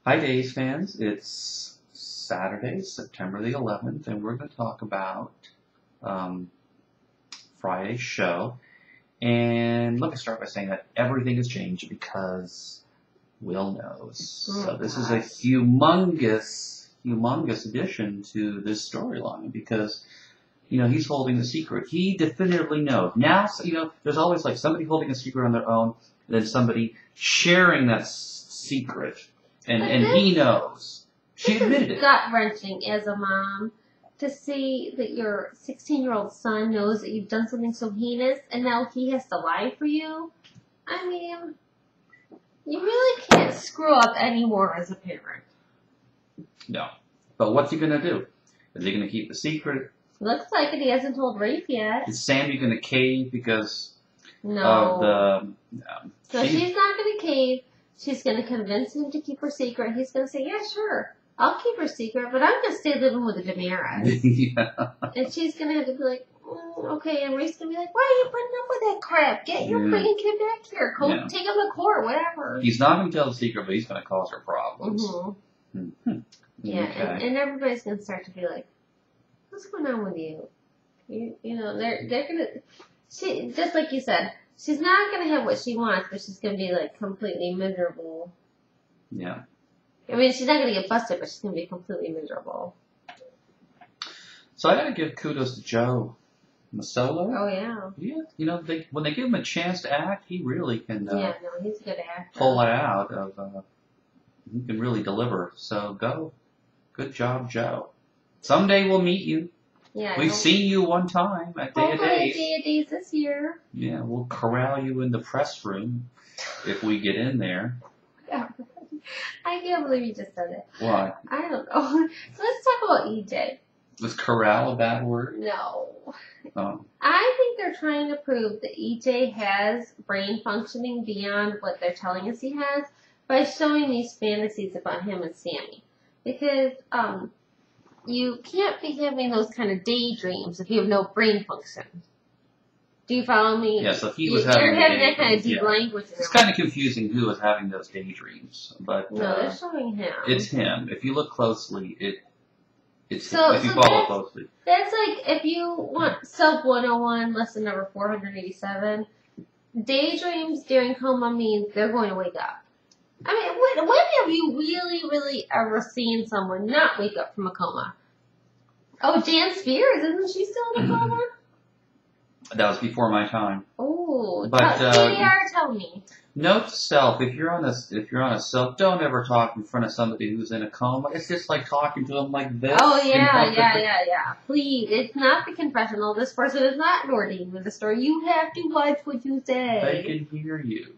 Hi, Days fans. It's Saturday, September the 11th, and we're going to talk about um, Friday's show. And let me start by saying that everything has changed because Will knows. So this is a humongous addition to this storyline because, he's holding the secret. He definitively knows. Now, there's always like somebody holding a secret on their own, and then somebody sharing that secret. And he knows. She admitted it. It's gut-wrenching as a mom to see that your 16-year-old son knows that you've done something so heinous and now he has to lie for you. I mean, you really can't screw up anymore as a parent. No. But what's he going to do? Is he going to keep the secret? Looks like it. He hasn't told Rafe yet. Is Sammy going to cave because no. of the... So she's not going to cave. She's going to convince him to keep her secret. He's going to say, yeah, sure, I'll keep her secret, but I'm going to stay living with the Damaris. Yeah. And she's going to have to be like, okay. And Rafe's going to be like, why are you putting up with that crap? Get your freaking kid back here. Take him to court, whatever. He's not going to tell the secret, but he's going to cause her problems. Mm-hmm. Mm-hmm. Yeah, okay. and everybody's going to start to be like, what's going on with you? You know, they're going to, just like you said, she's not going to have what she wants, but she's going to be, like, completely miserable. Yeah. I mean, she's not going to get busted, but she's going to be completely miserable. So I got to give kudos to Joe Masolo. Oh, yeah. Yeah. When they give him a chance to act, he really can he's a good actor. pull it out. He can really deliver. So good job, Joe. Someday we'll meet you. Yeah, We've seen you one time at Day of Days. Day of Days this year. Yeah, we'll corral you in the press room if we get in there. I can't believe you just said it. Why? I don't know. So let's talk about EJ. Was corral a bad word? No. Oh. I think they're trying to prove that EJ has brain functioning beyond what they're telling us he has by showing these fantasies about him and Sammy. Because, you can't be having those kind of daydreams if you have no brain function. Do you follow me? Yeah, so he was having You're having that kind of deep language. It's kind of confusing who was having those daydreams, but no, they're showing him. It's him. If you look closely, it's so, him. If you follow closely. That's like if you want Self 101, lesson number 487. Daydreams during coma means they're going to wake up. I mean, when have you really ever seen someone not wake up from a coma? Oh, Jan Spears, isn't she still in a coma? That was before my time. Oh, but tell me. Note to self: if you're on a self, don't ever talk in front of somebody who's in a coma. It's just like talking to them like this. Oh yeah. Please, it's not the confessional. This person is not Nordine with the story. You have to watch what you say. They can hear you.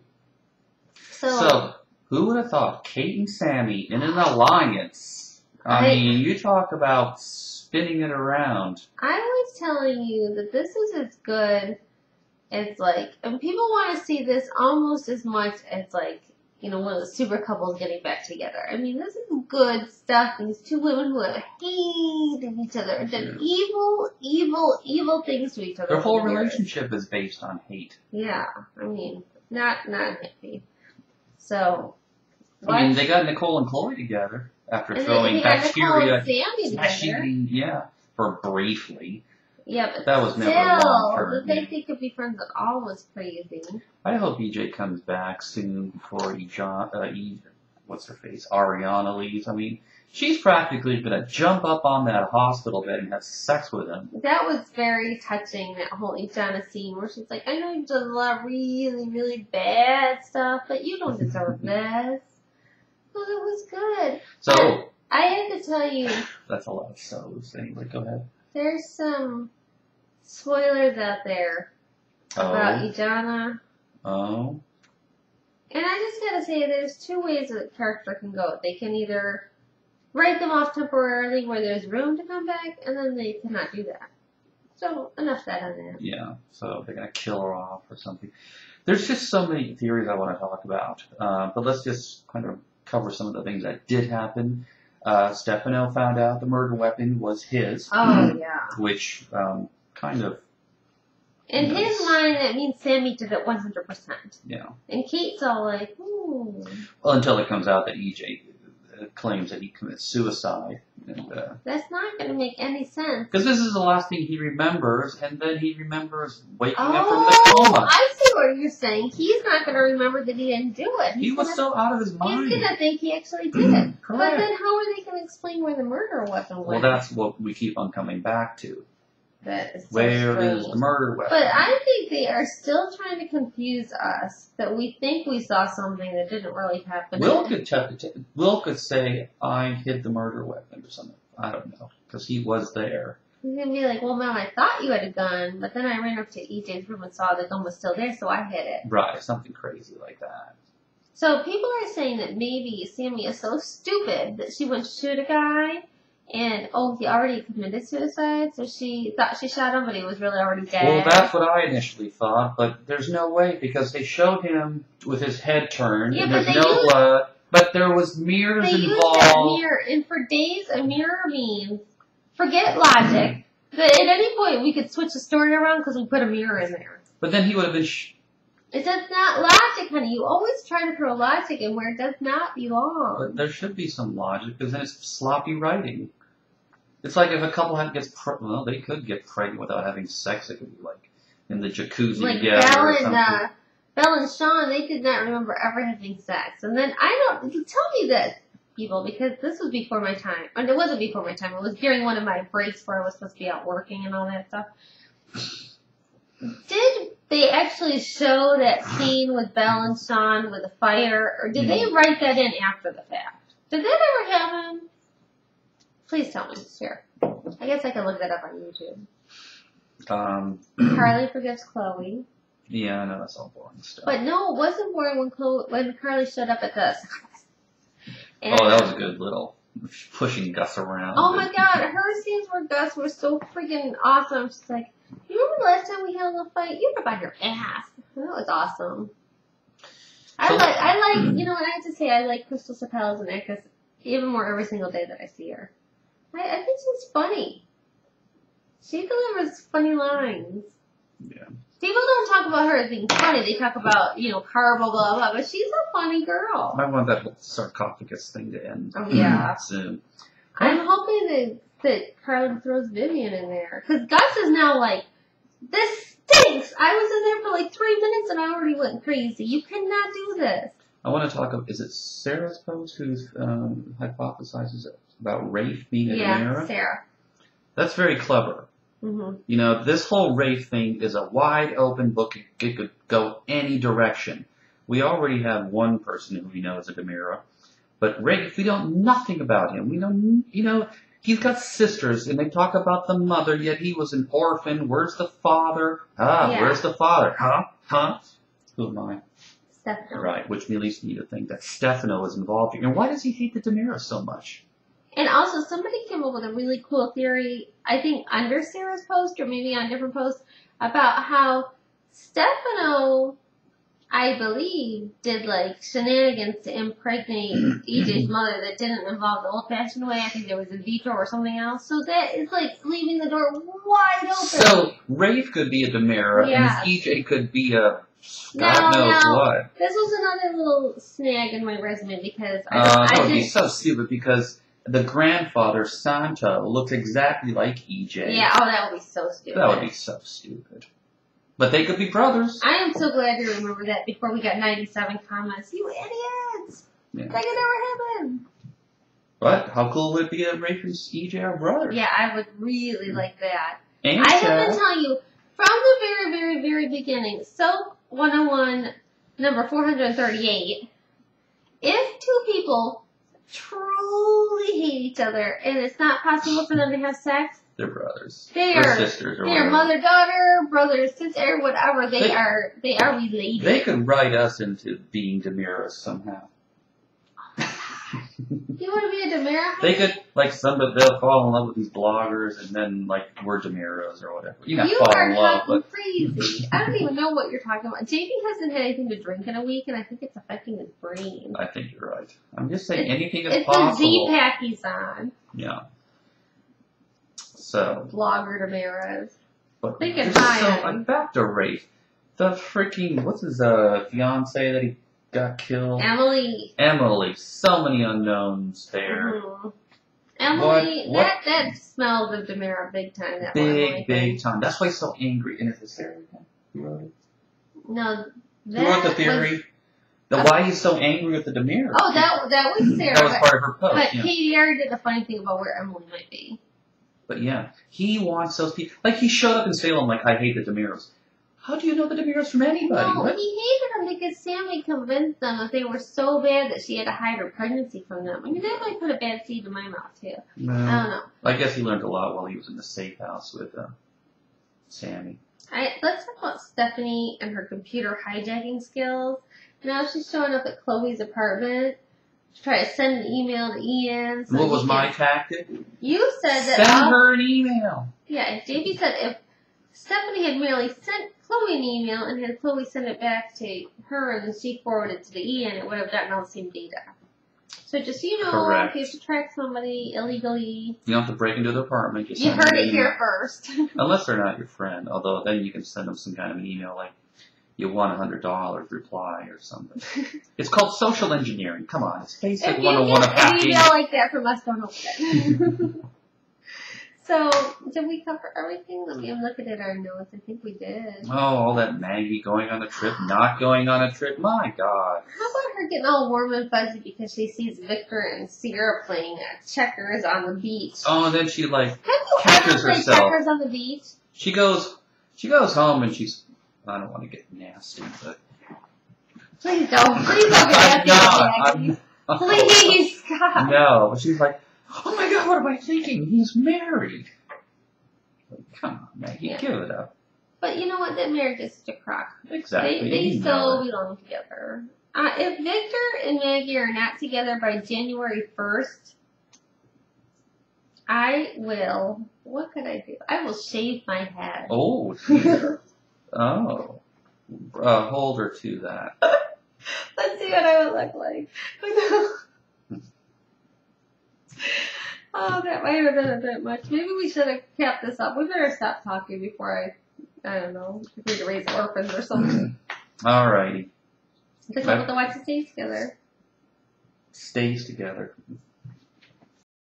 So who would have thought Kate and Sammy in an alliance? I mean, you talk about spinning it around. I was telling you that this is as good as, like, and people want to see this almost as much as, like, one of the super couples getting back together. I mean, this is good stuff. These two women who have hated each other and done evil things to each other. Their whole relationship is based on hate. Yeah, I mean, not happy. So, I mean, they got Nicole and Chloe together after throwing bacteria, for briefly. Yeah, but that was never long term. That they could be friends at all was crazy. I hope EJ comes back soon before what's her face, Ariana leaves. I mean, she's practically gonna jump up on that hospital bed and have sex with him. That was very touching, that whole Ijana scene where she's like, I know you've done a lot of really bad stuff, but you don't deserve this. Well, it was good. So, but I have to tell you. That's a lot of so's. Anyway, go ahead. There's some spoilers out there about Ijana. Oh. And I just gotta say, there's two ways a character can go. They can either write them off temporarily where there's room to come back, and then they cannot do that. So, enough said on that. Yeah, so they're going to kill her off or something. There's just so many theories I want to talk about. But let's just kind of cover some of the things that did happen. Stefano found out the murder weapon was his. Oh, yeah. Which kind of... In his mind, that means Sammy did it 100%. Yeah. And Kate's all like, ooh. Well, until it comes out that EJ claims that he commits suicide. That's not going to make any sense. Because this is the last thing he remembers, and then he remembers waking up from the Oh, coma. I see what you're saying. He's not going to remember that he didn't do it. He was so out of his mind. He's going to think he actually did it. Correct. But then how are they going to explain where the murder weapon went? Well, that's what we keep on coming back to. That is so Where strange. is the murder weapon? But I think they are still trying to confuse us that we think we saw something that didn't really happen. Will could say, I hid the murder weapon or something. I don't know. Because he was there. He's going to be like, well, Mom, I thought you had a gun, but then I ran up to EJ's room and saw the gun was still there, so I hid it. Right, something crazy like that. So people are saying that maybe Sammy is so stupid that she went to shoot a guy, and, he already committed suicide, so she thought she shot him, but he was really already dead. Well, that's what I initially thought, but there's no way, because they showed him with his head turned, and there's no blood, but there was mirrors involved. They used that mirror, and for days, a mirror means, forget logic, that at any point we could switch the story around because we put a mirror in there. But then he would have been... It's just not logic, honey. You always try to throw logic in where it does not belong. But there should be some logic, because then it's sloppy writing. It's like if a couple they could get pregnant without having sex. It could be like in the jacuzzi together. Belle and Sean, they did not remember ever having sex. And then tell me this, people, because this was before my time. And it wasn't before my time. It was during one of my breaks where I was supposed to be out working and all that stuff. Did they actually show that scene with Belle and Sean with the fire, or did they write that in after the fact? Did that ever happen? Please tell me. Sure. I guess I can look that up on YouTube. Carly forgives Chloe. Yeah, I know that's all boring stuff. But no, it wasn't boring when Carly showed up at this. And, that was a good little pushing Gus around. Oh my God, her scenes with Gus were so freaking awesome. She's like, you remember the last time we had a little fight? You were by your ass. That was awesome. I like, and I have to say, I like Crystal Chappelle as an actress even more every single day that I see her. I think she's funny. She delivers funny lines. Yeah. People don't talk about her as being funny. They talk about, her, blah, blah, blah. But she's a funny girl. I want that whole sarcophagus thing to end. Oh, yeah. Soon. I'm hoping that Carly throws Vivian in there. Because Gus is now like, this stinks. I was in there for like 3 minutes and I already went crazy. You cannot do this. I want to talk about, is it Sarah's post who hypothesizes about Rafe being a Demira? Yeah, Sarah. That's very clever. Mm-hmm. This whole Rafe thing is a wide open book. It could go any direction. We already have one person who we know is a Demira. But Rafe, we don't know nothing about him. We don't, he's got sisters, and they talk about the mother, yet he was an orphan. Where's the father? Where's the father? Huh? Who am I? Stefano. Right, which leads me to think that Stefano is involved here. And why does he hate the Demira so much? And also, somebody came up with a really cool theory, I think under Sarah's post, or maybe on different posts, about how Stefano, I believe, did like shenanigans to impregnate EJ's mother that didn't involve the old-fashioned way. I think there was in vitro or something else. So that is like leaving the door wide open. So Rafe could be a Demira, and EJ could be a God knows what. This was another little snag in my resume because that would be so stupid because the grandfather, Santo, looks exactly like EJ. Yeah, that would be so stupid. That would be so stupid. But they could be brothers. I am so glad you remember that before we got 97 comments. You idiots! Yeah. That could never happen. But how cool would it be if Rafe and EJ are brothers? Yeah, I would really like that. And I have to tell you, from the very, very, very beginning, Soap 101, number 438, if two people truly hate each other and it's not possible for them to have sex, they're brothers. They are sisters or they're mother-daughter, brother, sister, whatever. They are related. They could write us into being Demiras somehow. You want to be a Demira? They could, they'll fall in love with these bloggers and then, we're Demiras or whatever. You are talking crazy. I don't even know what you're talking about. JP hasn't had anything to drink in a week, and I think it's affecting his brain. I think you're right. I'm just saying anything is possible. It's the Z-Pack he's on. Yeah. So. Blogger Demiras. Back to Rafe. The freaking, what's his fiance that he got killed. Emily. So many unknowns there. Mm-hmm. Emily, What? that smelled of Demira big time. That Big time. That's why he's so angry. And is this Sarah again? Who wrote it? No, Who wrote the theory? Why he's so angry with the Demira? Oh, that was Sarah. That was part of her post. But Yeah. Katie already did the funny thing about where Emily might be. But yeah, he wants those people. Like, he showed up in Salem like, I hate the Demiros. How do you know the Demiros from anybody? No, What? he hated them because Sammy convinced them that they were so bad that she had to hide her pregnancy from them. I mean, that might put a bad seed in my mouth, too. No. I don't know. I guess he learned a lot while he was in the safe house with Sammy. Let's talk about Stephanie and her computer hijacking skills. Now she's showing up at Chloe's apartment to try to send an email to Ian. What was my tactic? You said that. Send her an email. Yeah, JB said if Stephanie had merely sent Chloe an email and had Chloe send it back to her and then she forwarded it to the Ian, it would have gotten all the same data. So just so you know, Correct. if you have to track somebody illegally, You don't have to break into their apartment. you heard it here first. Unless they're not your friend, although then you can send them some kind of an email like, you want $100 reply or something. It's called social engineering. Come on, it's basic If you 101 of get an hacking. email like that from us, don't open it. So, did we cover everything? Let me look at our notes. I think we did. Oh, all that Maggie going on a trip, not going on a trip. My God. How about her getting all warm and fuzzy because she sees Victor and Sierra playing checkers on the beach? Oh, and then she like Have you catches ever played herself. checkers on the beach? She goes home and she's. I don't want to get nasty, but. Please don't. Please don't get nasty. Please, God. No, but she's like, oh my God, what am I thinking? He's married. Like, come on, Maggie, Yeah. give it up. But you know what? That marriage is such a crock. Exactly. They You still know it. belong together. If Victor and Maggie are not together by January 1st, I will. What could I do? I will shave my head. Oh, dear. Oh. Hold her to that. Let's see what I would look like. Oh, that might have been a bit much. Maybe we should have kept this up. We better stop talking before I don't know, we need to raise orphans or something. Alrighty. Because we'll have to watch the stays together. Stays together.